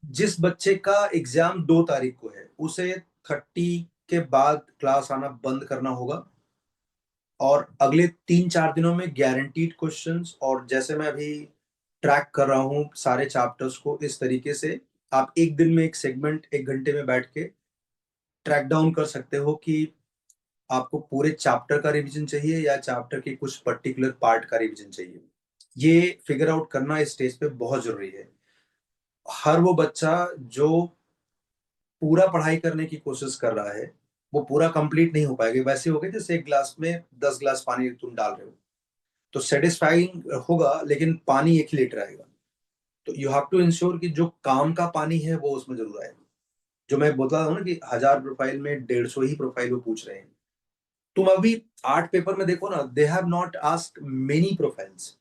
जिस बच्चे का एग्जाम 2 तारीख को है उसे 30 के बाद क्लास आना बंद करना होगा, और अगले 3-4 दिनों में गारंटीड क्वेश्चंस। और जैसे मैं अभी ट्रैक कर रहा हूँ सारे चैप्टर्स को, इस तरीके से आप एक दिन में एक सेगमेंट 1 घंटे में बैठ के ट्रैक डाउन कर सकते हो कि आपको पूरे चैप्टर का रिवीजन चाहिए या चैप्टर के कुछ पर्टिकुलर पार्ट का रिवीजन चाहिए। ये फिगर आउट करना इस स्टेज पे बहुत जरूरी है। हर वो बच्चा जो पूरा पढ़ाई करने की कोशिश कर रहा है वो पूरा कंप्लीट नहीं हो पाएगा। वैसे हो गए जैसे एक ग्लास में 10 ग्लास पानी तुम डाल रहे हो, तो सेटिस्फाइंग होगा लेकिन पानी 1 ही लीटर आएगा। तो यू हैव टू इंश्योर कि जो काम का पानी है वो उसमें जरूर आए। जो मैं बोलता हूँ ना कि 1000 प्रोफाइल में 150 ही प्रोफाइल वो पूछ रहे हैं। तुम अभी 8 पेपर में देखो ना, they have not asked many profiles,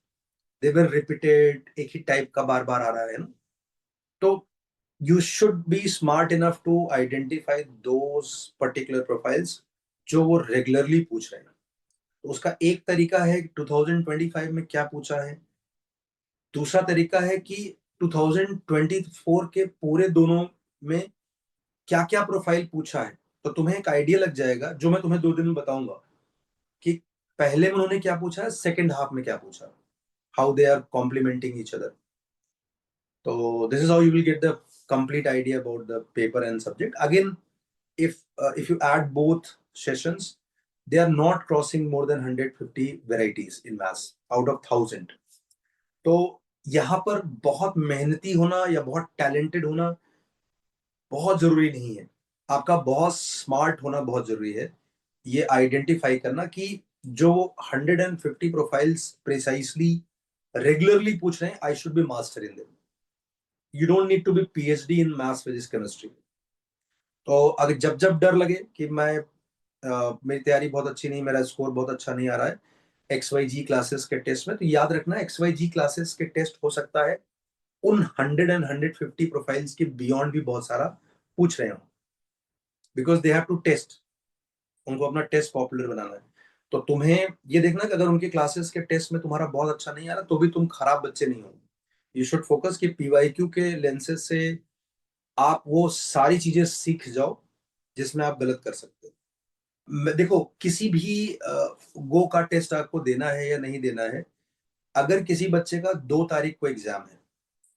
they were repeated, एक ही टाइप का बार बार आ रहा है ना। तो you should be smart enough to identify those particular profiles जो वो रेगुलरली पूछ रहे हैं। तो उसका एक तरीका है 2025 में क्या पूछा है, दूसरा तरीका है कि 2024 के पूरे दोनों में क्या क्या प्रोफाइल पूछा है। तो तुम्हें एक आइडिया लग जाएगा, जो मैं तुम्हें 2 दिन में बताऊंगा कि पहले में उन्होंने क्या पूछा है, सेकेंड हाफ में क्या पूछा, how they are complementing each other. तो this is how you will get the complete idea about the paper and subject. Again, if you add both sessions, they are not crossing more than 150 varieties in maths out of 1000. तो यहाँ पर बहुत मेहनती होना या बहुत talented होना बहुत जरूरी नहीं है, आपका बहुत स्मार्ट होना बहुत जरूरी है। ये आइडेंटिफाई करना कि जो 150 प्रोफाइल्स प्रिसाइसली रेगुलरली पूछ रहे हैं, I should be master in them. You don't need to be PhD in maths physics chemistry. तो अगर जब जब डर लगे कि मैं मेरी तैयारी बहुत अच्छी नहीं, मेरा स्कोर बहुत अच्छा नहीं आ रहा है एक्स वाई जी क्लासेस के टेस्ट में, तो याद रखना एक्स वाई जी क्लासेस के टेस्ट हो सकता है उन 150 प्रोफाइल्स के बियॉन्ड भी बहुत सारा पूछ रहे हो, because they have to test, उनको अपना टेस्ट पॉपुलर बनाना है। तो तुम्हें ये देखना कि अगर उनके क्लासेस के टेस्ट में तुम्हारा बहुत अच्छा नहीं आ रहा तो भी तुम खराब बच्चे नहीं हो। यू शुड फोकस कि पीवाईक्यू के लेंसेज से आप वो सारी चीजें सीख जाओ जिसमें आप गलत कर सकते हो। देखो किसी भी गो का टेस्ट आपको देना है या नहीं देना है, अगर किसी बच्चे का 2 तारीख को एग्जाम है,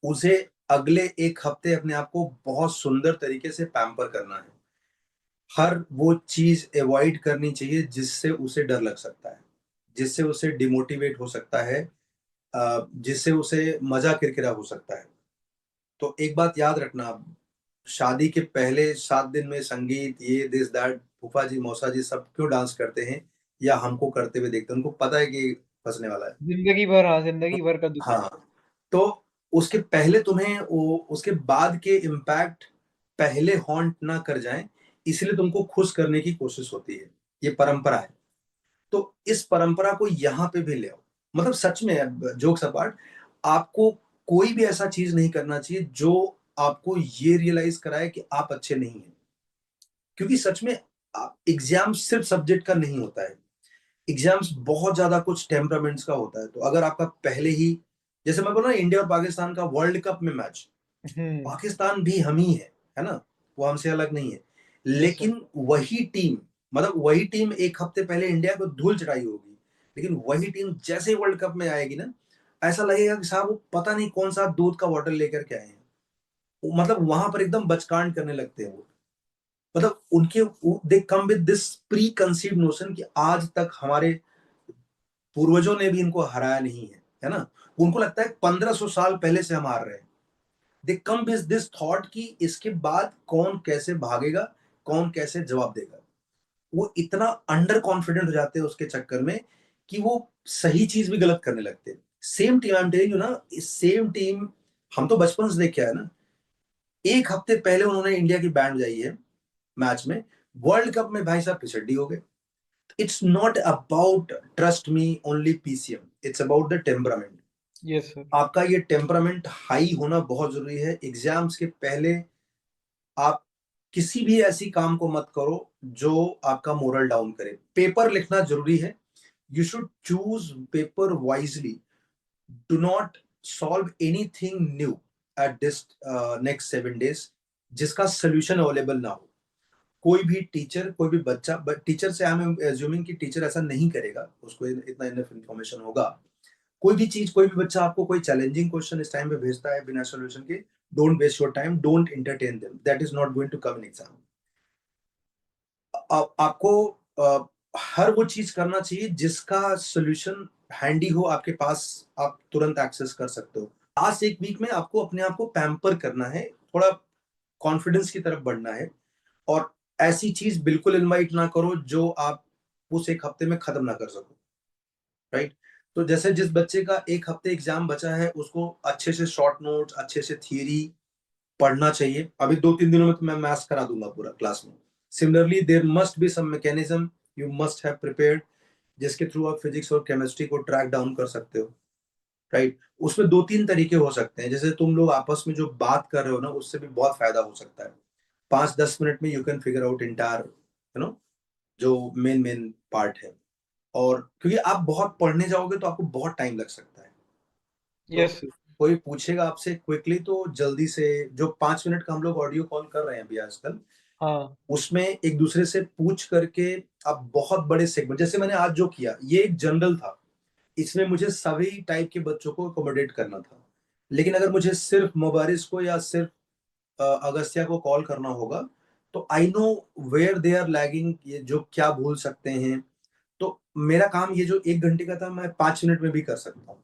उसे अगले एक हफ्ते अपने आप को बहुत सुंदर तरीके से पैम्पर करना है। हर वो चीज अवॉइड करनी चाहिए जिससे उसे डर लग सकता है, जिससे उसे डिमोटिवेट हो सकता है, जिससे उसे मजा किरकिरा हो सकता है। तो एक बात याद रखना, शादी के पहले 7 दिन में संगीत ये दिस दैट, फूफा जी मौसा जी सब क्यों डांस करते हैं या हमको करते हुए देखते हैं, उनको पता है कि फंसने वाला है। जिंदगी भर, हाँ, जिंदगी भर का दुख। हाँ, तो उसके पहले तुम्हें वो उसके बाद के इम्पैक्ट पहले हॉन्ट ना कर जाएं, इसलिए तुमको खुश करने की कोशिश होती है। ये परंपरा है। तो इस परंपरा को यहाँ पे भी ले आओ। मतलब सच में जोक्स अपार्ट, आपको कोई भी ऐसा चीज नहीं करना चाहिए जो आपको ये रियलाइज कराए कि आप अच्छे नहीं हैं। क्योंकि सच में एग्जाम सिर्फ सब्जेक्ट का नहीं होता है, एग्जाम्स बहुत ज्यादा कुछ टेम्परामेंट्स का होता है। तो अगर आपका पहले ही, जैसे मैं बोला इंडिया और पाकिस्तान का वर्ल्ड कप में मैच, हम्म। पाकिस्तान भी हम ही है ना, वो हमसे अलग नहीं है। Yes sir. लेकिन वही टीम, मतलब वही टीम एक हफ्ते पहले इंडिया को धूल चटाई होगी, लेकिन वही टीम जैसे ही वर्ल्ड कप में आएगी ना, ऐसा लगेगा कि साहब वो पता नहीं कौन सा दूध का बॉटल लेकर के आए हैं। मतलब वहां पर एकदम बचकांड करने लगते हैं वो। मतलब उनके they come with this pre conceive notion कि आज तक हमारे पूर्वजों ने भी इनको हराया नहीं है ना। उनको लगता है 1500 साल पहले से हम हार रहे हैं। दे कम विद दिस थॉट कि इसके बाद कौन कैसे भागेगा, कौन कैसे जवाब देगा। वो इतना अंडर कॉन्फिडेंट हो जाते हैं उसके चक्कर में कि वो सही चीज भी गलत करने लगते हैं। Same team, I am telling you ना, सेम टीम हम तो बचपन से देख के आए ना। एक हफ्ते पहले उन्होंने इंडिया की बैंड बजाई है मैच में, वर्ल्ड कप में भाई साहब पिछड़ी हो गए। It's not about, trust me, only PCM, it's about the temperament. Yes sir. आपका ये टेम्परामेंट हाई होना बहुत जरूरी है। एग्जाम्स के पहले आप किसी भी ऐसी काम को मत करो जो आपका मोरल डाउन करे। पेपर लिखना जरूरी है, you should choose paper wisely, do not solve anything new. At this next 7 days जिसका सोल्यूशन अवेलेबल ना हो। कोई भी टीचर, कोई भी बच्चा, बट टीचर से आई एम एज्यूमिंग कि टीचर ऐसा नहीं करेगा, उसको इतना इनफ इन्फॉर्मेशन होगा। कोई भी चीज, कोई भी बच्चा आपको कोई चैलेंजिंग क्वेश्चन इस टाइम पे भेजता है बिना सॉल्यूशन के, don't waste your time, don't entertain them, that is not going to come in exam. आपको हर वो चीज करना चाहिए जिसका सॉल्यूशन हैंडी हो आपके पास, आप तुरंत एक्सेस कर सकते हो। लास्ट एक वीक में आपको अपने आप को पैम्पर करना है, थोड़ा कॉन्फिडेंस की तरफ बढ़ना है, और ऐसी चीज बिल्कुल इनवाइट ना करो जो आप उस एक हफ्ते में खत्म ना कर सको, राइट। तो जैसे जिस बच्चे का एक हफ्ते एग्जाम बचा है, उसको अच्छे से शॉर्ट नोट्स, अच्छे से थियरी पढ़ना चाहिए। अभी 2-3 दिनों में तो मैं मैथ्स करा दूंगा पूरा क्लास में। Similarly there must be some mechanism you must have prepared, जिसके थ्रू आप फिजिक्स और केमिस्ट्री को ट्रैक डाउन कर सकते हो, राइट। उसमें 2-3 तरीके हो सकते हैं, जैसे तुम लोग आपस में जो बात कर रहे हो ना, उससे भी बहुत फायदा हो सकता है। 5-10 मिनट में you can figure out entire, जो मेन मेन पार्ट है। और क्योंकि आप बहुत पढ़ने जाओगे तो आपको बहुत टाइम लग सकता है, तो यस सर। कोई पूछेगा आपसे क्विकली तो जल्दी से, जो 5 मिनट का हम लोग ऑडियो कॉल कर रहे हैं अभी आजकल, हाँ। उसमें एक दूसरे से पूछ करके आप बहुत बड़े सेगमेंट, जैसे मैंने आज जो किया ये एक जनरल था, इसमें मुझे सभी टाइप के बच्चों को अकोमोडेट करना था। लेकिन अगर मुझे सिर्फ मुबारिस को या सिर्फ अगस्त्या को कॉल करना होगा, तो I know where they are lagging, ये जो क्या भूल सकते हैं। तो मेरा काम ये जो 1 घंटे का था, मैं 5 मिनट में भी कर सकता हूँ।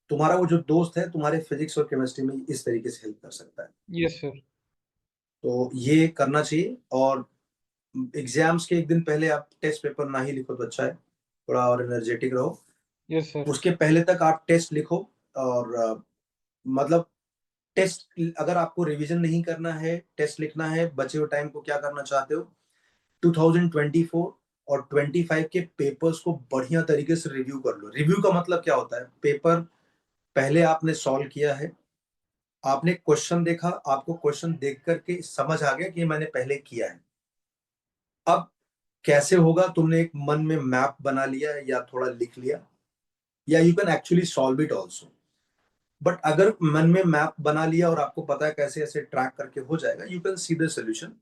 तुम्हारा वो जो दोस्त है तुम्हारे फिजिक्स और केमिस्ट्री में इस तरीके से हेल्प कर सकता है। Yes sir. तो ये करना चाहिए। और एग्जाम्स के एक दिन पहले आप टेस्ट पेपर ना ही लिखो तो अच्छा है, थोड़ा और एनर्जेटिक रहो। Yes sir. उसके पहले तक आप टेस्ट लिखो। और मतलब टेस्ट, अगर आपको रिवीजन नहीं करना है, टेस्ट लिखना है, बचे हुए टाइम को क्या करना चाहते हो, 2024 और 25 के पेपर्स को बढ़िया तरीके से रिव्यू कर लो। रिव्यू का मतलब क्या होता है, पेपर पहले आपने सॉल्व किया है, आपने क्वेश्चन देखा, आपको क्वेश्चन देख करके समझ आ गया कि मैंने पहले किया है। अब कैसे होगा, तुमने एक मन में मैप बना लिया या थोड़ा लिख लिया, या you can actually solve it also. But अगर मन में मैप बना लिया और आपको पता है कैसे ऐसे ट्रैक करके हो जाएगा, you can see the solution.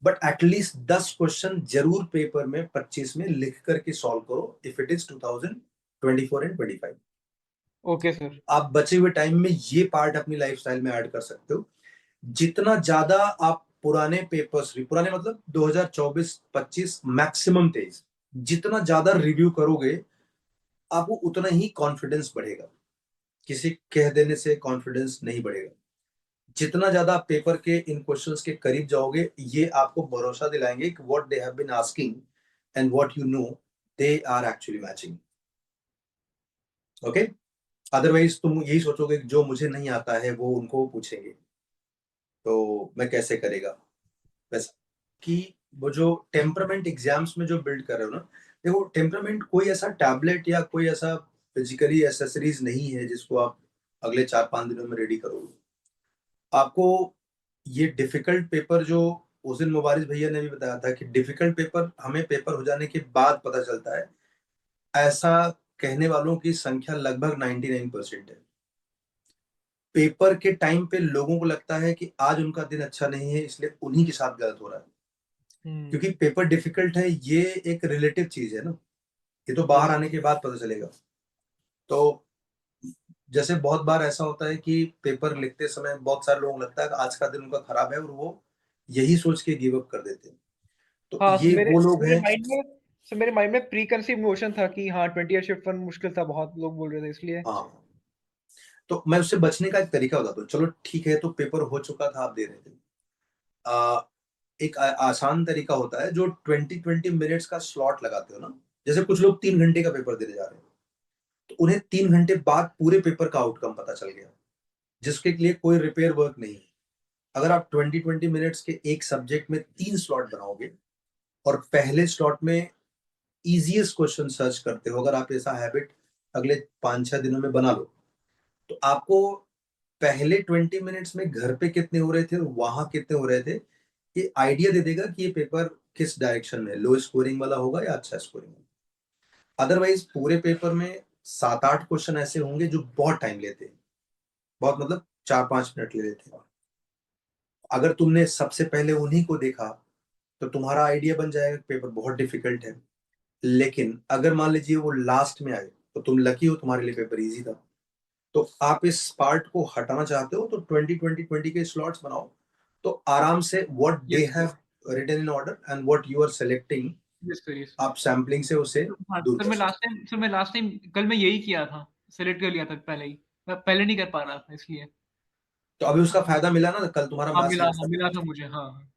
But at least 10 question जरूर पेपर में 25 में लिख करके सॉल्व करो, if it is 2024 and 25। Okay sir. आप बचे हुए टाइम में ये पार्ट अपनी लाइफस्टाइल में ऐड कर सकते हो। जितना ज्यादा आप पुराने पेपर्स, पुराने मतलब 2024-25 मैक्सिमम तेज, जितना ज्यादा रिव्यू करोगे, आपको उतना ही कॉन्फिडेंस बढ़ेगा। किसी कह देने से कॉन्फिडेंस नहीं बढ़ेगा। जितना ज्यादा आप पेपर के इन क्वेश्चंस के करीब जाओगे, ये आपको भरोसा दिलाएंगे कि what they have been asking and what you know, they are actually matching. Okay. Otherwise तुम यही सोचोगे कि जो मुझे नहीं आता है वो उनको पूछेंगे, तो मैं कैसे करेगा। बस कि वो जो टेम्परामेंट एग्जाम्स में जो बिल्ड कर रहे हो ना, देखो टेम्परामेंट कोई ऐसा टैबलेट या कोई ऐसा फिजिकली एसेसरीज नहीं है जिसको आप अगले 4-5 दिनों में रेडी करोगे। आपको ये डिफिकल्ट पेपर, जो उस दिन मुबारिक भैया ने भी बताया था कि डिफिकल्ट पेपर हमें पेपर हो जाने के बाद पता चलता है, ऐसा कहने वालों की संख्या लगभग 99% है। पेपर के टाइम पे लोगों को लगता है कि आज उनका दिन अच्छा नहीं है, इसलिए उन्हीं के साथ गलत हो रहा है। क्योंकि पेपर डिफिकल्ट है, ये एक रिलेटिव चीज है ना, ये तो बाहर यस। आने के बाद पता चलेगा। तो जैसे बहुत बार ऐसा होता है कि पेपर लिखते समय बहुत सारे लोगों को लगता है कि आज का दिन उनका खराब है, और वो यही सोच के गिव अप कर देते हैं। तो हाँ, ये वो लोग मेरे हैं। माइंड में मेरे माइंड में प्री कंसीव नोशन था कि हाँ 20th शिफ्ट वन मुश्किल था, बहुत लोग बोल रहे थे इसलिए। हाँ, तो मैं उससे बचने का एक तरीका बताता हूँ। चलो ठीक है, तो पेपर हो चुका था, आप दे रहे थे। आ, एक आसान तरीका होता है, जो 20-20 मिनट्स का स्लॉट लगाते हो ना। जैसे कुछ लोग 3 घंटे का पेपर देने जा रहे हैं, तो उन्हें 3 घंटे बाद पूरे पेपर का आउटकम पता चल गया, जिसके लिए कोई रिपेयर वर्क नहीं है। अगर आप 20-20 मिनट्स के एक सब्जेक्ट में 3 स्लॉट बनाओगे, और पहले स्लॉट में इजीएस्ट क्वेश्चन सर्च करते हो, अगर आप ऐसा हैबिट अगले 5-6 दिनों में बना लो, तो आपको पहले 20 मिनट्स में घर पे कितने हो रहे थे और वहां कितने हो रहे थे, ये आइडिया दे देगा कि ये पेपर किस डायरेक्शन में, लो स्कोरिंग वाला होगा या अच्छा स्कोरिंग वाला। अदरवाइज पूरे पेपर में 7-8 क्वेश्चन ऐसे होंगे जो बहुत टाइम लेते हैं, बहुत मतलब 4-5 मिनट ले लेते हैं। अगर तुमने सबसे पहले उन्हीं को देखा तो तुम्हारा आइडिया बन जाएगा पेपर बहुत डिफिकल्ट है। लेकिन अगर मान लीजिए वो लास्ट में आए तो तुम लकी हो, तुम्हारे लिए पेपर इजी था। तो आप इस पार्ट को हटाना चाहते हो तो 20-20-20 के स्लॉट्स बनाओ। तो आराम से what they yes have written in order and what you are selecting, yes sir yes आप सैम्पलिंग से उसे हाँ दूर सर, कर मैं सकते लास्ट टाइम कल मैं यही किया था, सेलेक्ट कर लिया था पहले ही। मैं पहले नहीं कर पा रहा था इसलिए। हो। तो अभी उसका फायदा मिला ना, कल तुम्हारा मैथ्स में हाँ मिला था मुझे, हाँ